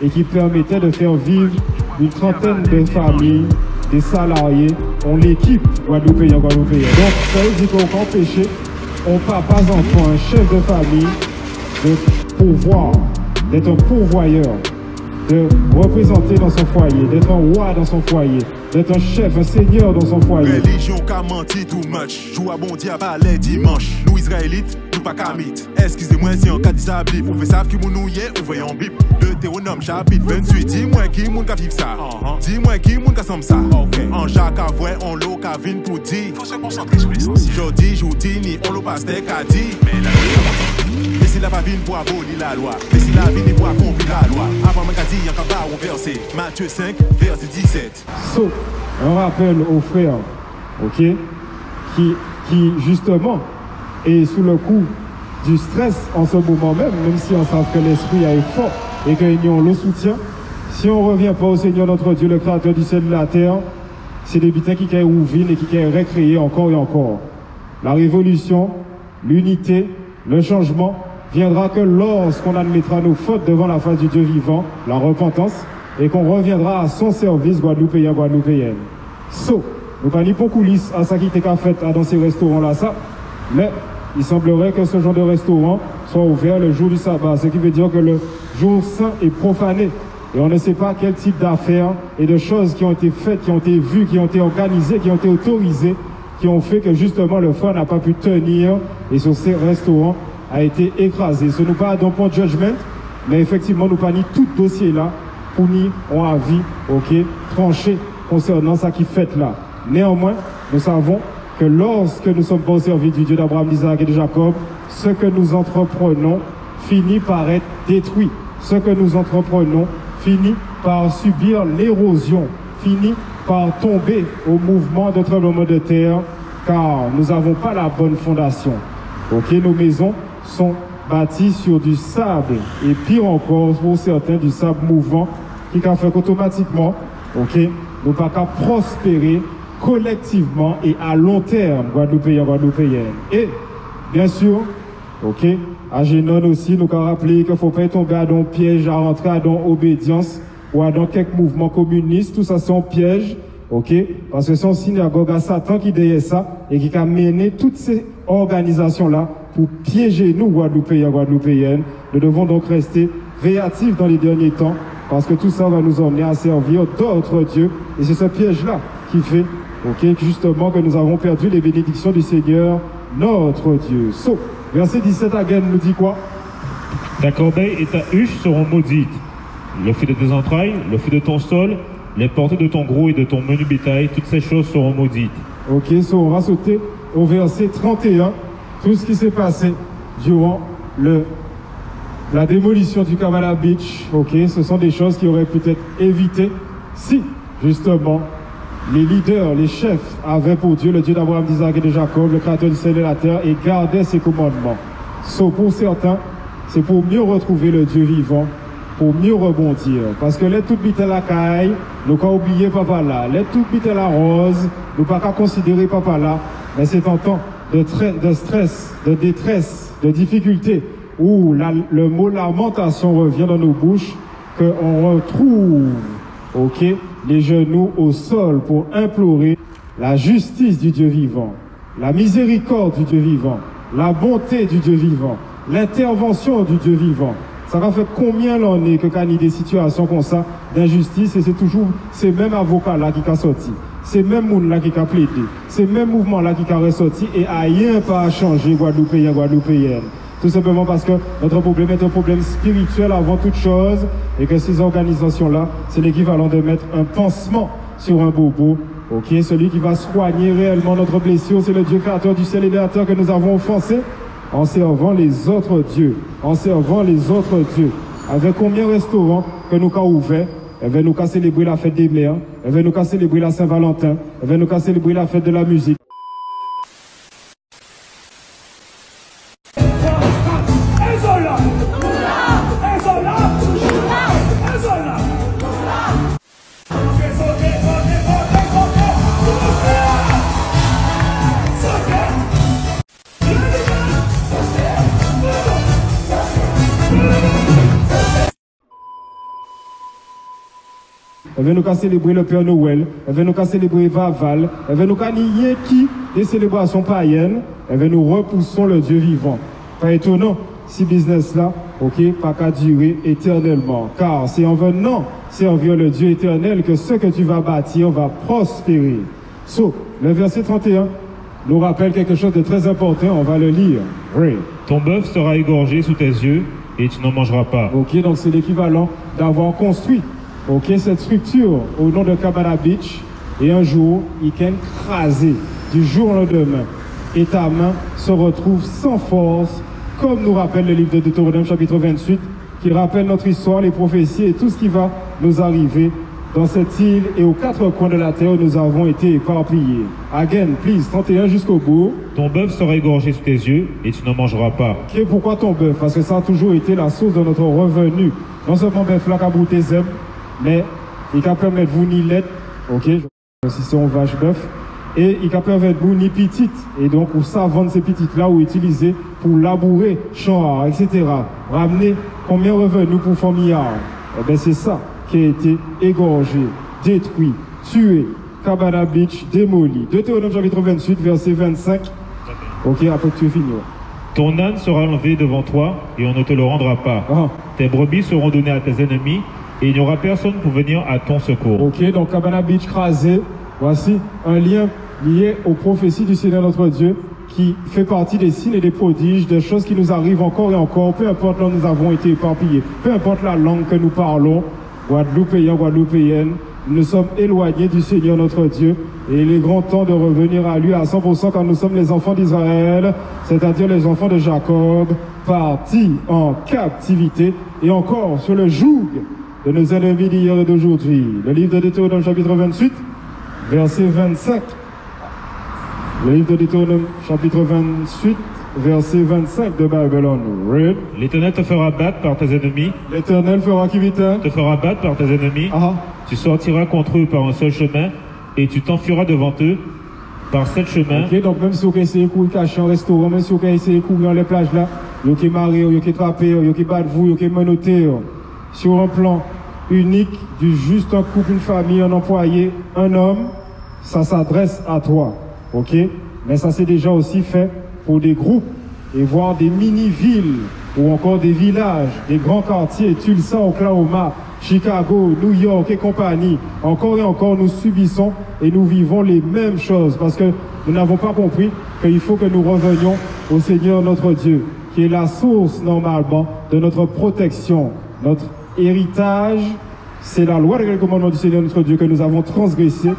et qui permettait de faire vivre une trentaine de familles, des salariés, on l'équipe Guadeloupéen. Donc ça veut dire qu'au empêcher, on pas enfant, un chef de famille, de pouvoir, d'être un pourvoyeur, de représenter dans son foyer, d'être un roi dans son foyer, d'être un chef, un seigneur dans son foyer. Religion qu'a menti too much, joue à bon diable à les dimanches. Nous Israélites, nous pas kamit. Excusez-moi si on cas disabli, pour faire savoir qui nous y est, ou voyons bip. Deutéronome chapitre 28, dis-moi qui moun ka vive ça. Dis-moi qui moun ka somme ça. En Jacques à vrai, on l'eau ka vine pour dire. Faut se concentrer sur l'essentiel. Jodi, joudi, ni on l'eau pasteur ka dit. Mais la loi, mais si la pas vine pour abolir la loi, mais si la vine pour accomplir la loi. Avant même qu'a dit, y'a qu'à barre au verset. Matthieu 5, verset 17. So, un rappel aux frères, ok, qui justement est sous le coup du stress en ce moment même si on sait que l'esprit est fort et qu'ils ont le soutien. Si on ne revient pas au Seigneur notre Dieu, le créateur du ciel et de la terre, c'est des butins qui ont ouvert et qui ont recréé encore et encore. La révolution, l'unité, le changement viendra que lorsqu'on admettra nos fautes devant la face du Dieu vivant, la repentance, et qu'on reviendra à son service Guadeloupéen, Guadeloupéenne. So, nous pas ni pour coulisses à ça qui était qu'à fait dans ces restaurants-là, ça, mais il semblerait que ce genre de restaurant soit ouvert le jour du sabbat, ce qui veut dire que le jour saint est profané. Et on ne sait pas quel type d'affaires et de choses qui ont été faites, qui ont été vues, qui ont été organisées, qui ont été autorisées, qui ont fait que justement le feu n'a pas pu tenir et sur ces restaurants a été écrasé. Ce n'est pas d'un point de judgment, mais effectivement nous pas ni tout dossier là pour ni on avis, ok, tranché concernant ça qui fait là. Néanmoins, nous savons que lorsque nous sommes pas au service du Dieu d'Abraham, d'Isaac et de Jacob, ce que nous entreprenons finit par être détruit. Ce que nous entreprenons finit par subir l'érosion, finit par tomber au mouvement de tremblement de terre, car nous n'avons pas la bonne fondation. Ok, nos maisons sont bâties sur du sable, et pire encore pour certains du sable mouvant, qui fait qu'automatiquement, ok, nous pas qu'à prospérer collectivement et à long terme, Guadeloupéens, Guadeloupéennes. Et, bien sûr, ok, à Génon aussi, nous avons rappelé qu'il ne faut pas tomber dans un piège, à rentrer dans obédience ou dans quelques mouvements communistes. Tout ça, c'est un piège, ok, parce que c'est un synagogue à Satan qui derrière ça et qui a mené toutes ces organisations-là pour piéger nous, Guadeloupéens, Guadeloupéennes. Nous devons donc rester véatifs dans les derniers temps parce que tout ça va nous emmener à servir d'autres dieux. Et c'est ce piège-là qui fait, ok, justement que nous avons perdu les bénédictions du Seigneur, notre Dieu. So, verset 17 again nous dit quoi? Ta corbeille et ta huche seront maudites. Le fruit de tes entrailles, le fruit de ton sol, les portées de ton gros et de ton menu bétail, toutes ces choses seront maudites. Ok, so on va sauter au verset 31. Tout ce qui s'est passé durant la démolition du Kavala Beach, ok, ce sont des choses qui auraient pu être évitées si, justement, les leaders, les chefs avaient pour Dieu le Dieu d'Abraham, d'Isaac et de Jacob, le créateur du ciel et de la terre, et gardaient ses commandements. So, pour certains, c'est pour mieux retrouver le Dieu vivant, pour mieux rebondir. Parce que les tout bite la caille, nous pas oublier papa là. Les tout bite la rose, nous pas qu'à considérer papa là. Mais c'est en temps de stress, de détresse, de difficulté, où le mot lamentation revient dans nos bouches, qu'on retrouve, ok, les genoux au sol pour implorer la justice du Dieu vivant, la miséricorde du Dieu vivant, la bonté du Dieu vivant, l'intervention du Dieu vivant. Ça va faire combien l'année que quand il y a des situations comme ça d'injustice et c'est toujours ces mêmes avocats-là qui ont sorti, ces mêmes gens-là qui ont plaidé, ces mêmes mouvements-là qui ont ressorti et rien pas changé Guadeloupéen, Guadeloupéenne. Tout simplement parce que notre problème est un problème spirituel avant toute chose et que ces organisations-là, c'est l'équivalent de mettre un pansement sur un bobo. Ok, celui qui va soigner réellement notre blessure, c'est le Dieu créateur du ciel et de la terre que nous avons offensé en servant les autres dieux, en servant les autres dieux. Avec combien de restaurants que nous avons ouverts, elle va nous célébrer la fête des mères, elle va nous célébrer la Saint-Valentin, elle va nous célébrer la fête de la musique. Elle veut nous qu'à célébrer le Père Noël. Elle veut nous qu'à célébrer Vaval. Elle veut nous qu'à nier qui des célébrations païennes. Elle veut nous repoussons le Dieu vivant. Pas étonnant si business là, ok, pas qu'à durer éternellement. Car c'est en venant servir le Dieu éternel que ce que tu vas bâtir va prospérer. So, le verset 31 nous rappelle quelque chose de très important. On va le lire. Oui. Ton bœuf sera égorgé sous tes yeux et tu n'en mangeras pas. Ok, donc c'est l'équivalent d'avoir construit, ok, cette structure au nom de Cabana Beach, et un jour, il can craser du jour au lendemain, et ta main se retrouve sans force, comme nous rappelle le livre de Deutéronome chapitre 28, qui rappelle notre histoire, les prophéties et tout ce qui va nous arriver dans cette île et aux quatre coins de la terre où nous avons été éparpillés. Again, please, 31 jusqu'au bout. Ton bœuf sera égorgé sous tes yeux et tu n'en mangeras pas. Ok, pourquoi ton bœuf? Parce que ça a toujours été la source de notre revenu. Non seulement bœuf là, qu'a brouté zem, mais il peut permettre vous ni lait, ok, si c'est un vache bœuf, et il peut permettre vous ni petite, et donc pour ça vendre ces petites là ou utiliser pour labourer, champ, etc. Ramener combien de revenus pour familial? Eh bien c'est ça qui a été égorgé, détruit, tué, Cabana Beach, démoli. Deutéronome chapitre 28, verset 25. Ok, après que tu es fini. Ton âne sera enlevé devant toi et on ne te le rendra pas. Ah. Tes brebis seront données à tes ennemis et il n'y aura personne pour venir à ton secours. Ok, donc Cabana Beach crasé, voici un lien lié aux prophéties du Seigneur notre Dieu qui fait partie des signes et des prodiges, des choses qui nous arrivent encore et encore, peu importe là où nous avons été éparpillés, peu importe la langue que nous parlons, Guadeloupéens, Guadeloupéennes, nous sommes éloignés du Seigneur notre Dieu et il est grand temps de revenir à lui à 100% quand nous sommes les enfants d'Israël, c'est-à-dire les enfants de Jacob, partis en captivité et encore sur le joug de nos ennemis d'hier et d'aujourd'hui. Le livre de Deutéronome chapitre 28, verset 25. Le livre de Deutéronome chapitre 28, verset 25 de Babylone. Read. L'Éternel te fera battre par tes ennemis. L'Éternel fera qui vite, hein? Te fera battre par tes ennemis. Ah. Tu sortiras contre eux par un seul chemin et tu t'enfuiras devant eux par sept chemins. Ok, donc même si vous essayez de courir cacher en restaurant, même si vous essayez de courir dans les plages là, vous qui marrer, vous qui trapper, vous qui battre vous, vous qui menotter, sur un plan unique du juste un couple, une famille, un employé, un homme, ça s'adresse à toi. Ok? Mais ça c'est déjà aussi fait pour des groupes et voire des mini-villes ou encore des villages, des grands quartiers, Tulsa, Oklahoma, Chicago, New York et compagnie. Encore et encore, nous subissons et nous vivons les mêmes choses parce que nous n'avons pas compris qu'il faut que nous revenions au Seigneur notre Dieu, qui est la source normalement de notre protection. Notre héritage, c'est la loi et le commandement du Seigneur notre Dieu que nous avons transgressé.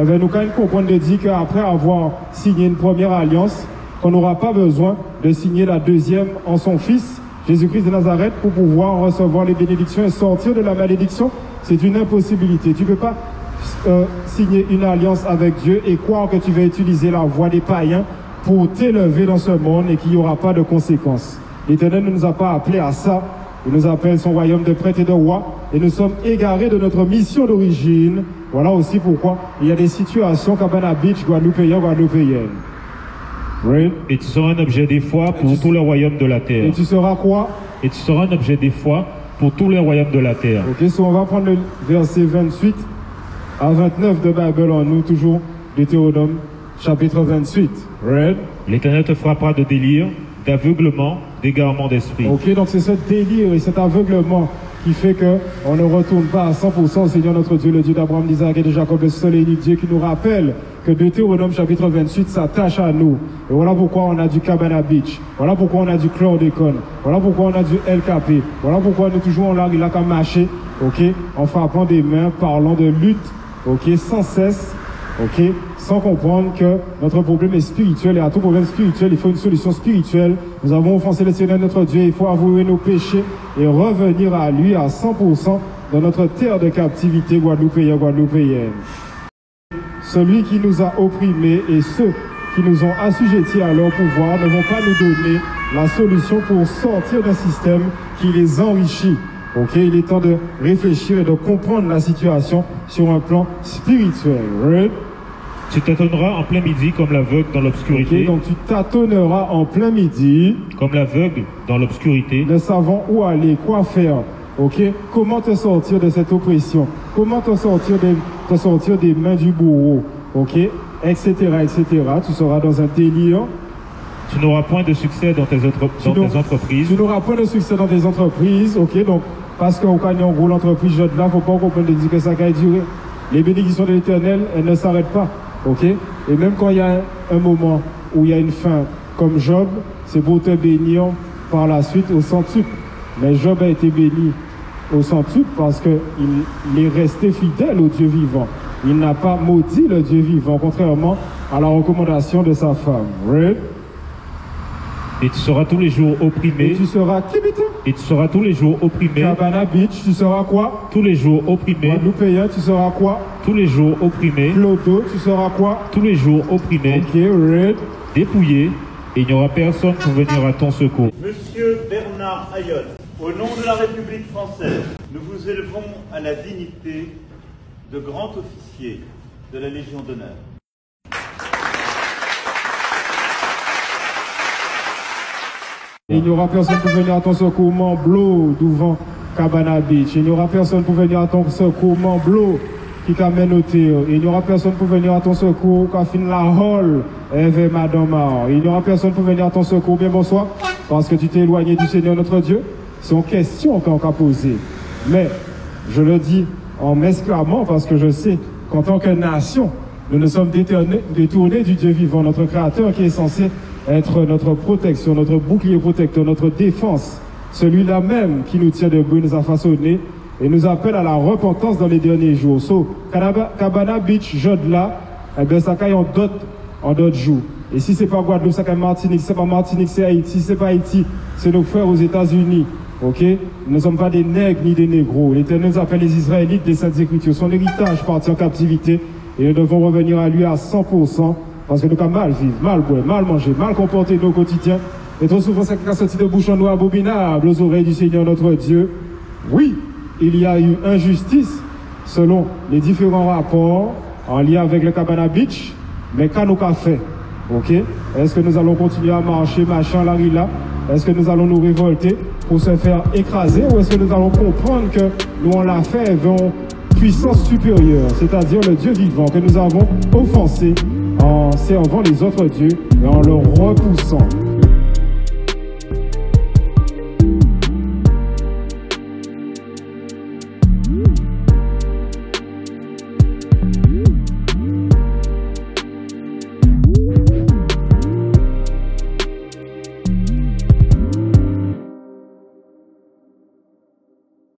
Eh bien, nous quand même comprendre de dire qu'après avoir signé une première alliance, qu'on n'aura pas besoin de signer la deuxième en son Fils, Jésus-Christ de Nazareth, pour pouvoir recevoir les bénédictions et sortir de la malédiction. C'est une impossibilité. Tu ne peux pas signer une alliance avec Dieu et croire que tu vas utiliser la voie des païens pour t'élever dans ce monde et qu'il n'y aura pas de conséquences. L'Éternel ne nous a pas appelés à ça. Il nous appelle son royaume de prêtres et de rois et nous sommes égarés de notre mission d'origine. Voilà aussi pourquoi il y a des situations Cabana Beach, Guadeloupéens, Guadeloupéennes. Oui. Et tu seras un objet des foi pour tous les royaumes de la terre. Et tu seras quoi? Et tu seras un objet des foi pour tous les royaumes de la terre. Ok, so on va prendre le verset 28 à 29 de Babylone, nous toujours Deutéronome chapitre 28. Read. L'Éternel te frappera de délire, d'aveuglement, d'égarement d'esprit. Ok, donc c'est ce délire et cet aveuglement qui fait qu'on ne retourne pas à 100% au Seigneur notre Dieu, le Dieu d'Abraham, d'Isaac et de Jacob, le seul et unique Dieu qui nous rappelle que Deutéronome chapitre 28 s'attache à nous. Et voilà pourquoi on a du Cabana Beach, voilà pourquoi on a du chlordécone, voilà pourquoi on a du LKP, voilà pourquoi on est toujours en largue, il a qu'à marcher, ok, en frappant des mains, parlant de lutte, ok, sans cesse, ok, sans comprendre que notre problème est spirituel et à tout problème spirituel, il faut une solution spirituelle. Nous avons offensé le Seigneur notre Dieu, il faut avouer nos péchés et revenir à lui à 100% dans notre terre de captivité guadeloupéenne, guadeloupéenne. Celui qui nous a opprimés et ceux qui nous ont assujettis à leur pouvoir ne vont pas nous donner la solution pour sortir d'un système qui les enrichit. Ok, il est temps de réfléchir et de comprendre la situation sur un plan spirituel. Right? Tu tâtonneras en plein midi comme l'aveugle dans l'obscurité. Ok, donc tu tâtonneras en plein midi. Comme l'aveugle dans l'obscurité. Ne savant où aller, quoi faire. Ok? Comment te sortir de cette oppression? Comment te sortir des mains du bourreau? Ok? Etc., etc. Tu seras dans un délire. Tu n'auras point de succès dans tes entreprises. Tu n'auras point de succès dans tes entreprises. Ok? Donc, parce qu'on gagne en gros l'entreprise, je là, faut pas comprendre que ça va durer. Les bénédictions de l'Éternel, elles ne s'arrêtent pas. Ok? Et même quand il y a un moment où il y a une fin, comme Job, c'est pour te bénir par la suite au centuple. Mais Job a été béni au centuple parce qu'il est resté fidèle au Dieu vivant. Il n'a pas maudit le Dieu vivant, contrairement à la recommandation de sa femme. Right? Et tu seras tous les jours opprimé. Et tu seras qui, bitte? Et tu seras tous les jours opprimé. Cabana Beach, tu seras quoi? Tous les jours opprimé. Guadeloupéen, tu seras quoi? Tous les jours opprimé. Clodo, tu seras quoi? Tous les jours opprimé. Ok, red. Dépouillé. Et il n'y aura personne pour venir à ton secours. Monsieur Bernard Ayotte, au nom de la République française, nous vous élevons à la dignité de grand officier de la Légion d'honneur. Il n'y aura personne pour venir à ton secours, Mamblo, devant Cabana Beach. Il n'y aura personne pour venir à ton secours, Mamblo, qui t'amène au Théo. Il n'y aura personne pour venir à ton secours, Kafin La Hall, Eve Madame. Il n'y aura personne pour venir à ton secours. Bien bonsoir, parce que tu t'es éloigné du Seigneur notre Dieu. C'est une question qu'on a posée. Mais, je le dis en m'exclamant, parce que je sais qu'en tant que nation, nous nous sommes détournés du Dieu vivant, notre Créateur qui est censé être notre protection, notre bouclier protecteur, notre défense. Celui-là même qui nous tient debout, nous a façonné et nous appelle à la repentance dans les derniers jours. So, Cabana Beach, Jodla, eh bien, ça caille en d'autres jours. Et si c'est pas Guadeloupe, ça caille Martinique, si c'est pas Martinique, c'est Haïti, si c'est pas Haïti, c'est nos frères aux États-Unis. Ok? Nous ne sommes pas des nègres ni des négros. L'Éternel nous appelle les Israélites des Saintes Écritures. Son héritage parti en captivité et nous devons revenir à lui à 100%. Parce que nous avons mal vivre, mal boire, mal manger, mal comporter nos quotidiens. Et trop souvent, c'est qu'à sortir de bouchons noirs abominables aux oreilles du Seigneur notre Dieu. Oui, il y a eu injustice selon les différents rapports en lien avec le Cabana Beach. Mais qu'est-ce qu'on a fait? Ok? Est-ce que nous allons continuer à marcher, machin, là? Est-ce que nous allons nous révolter pour se faire écraser? Ou est-ce que nous allons comprendre que nous, on l'a fait avec une puissance supérieure, c'est-à-dire le Dieu vivant que nous avons offensé en servant les autres dieux et en leur repoussant?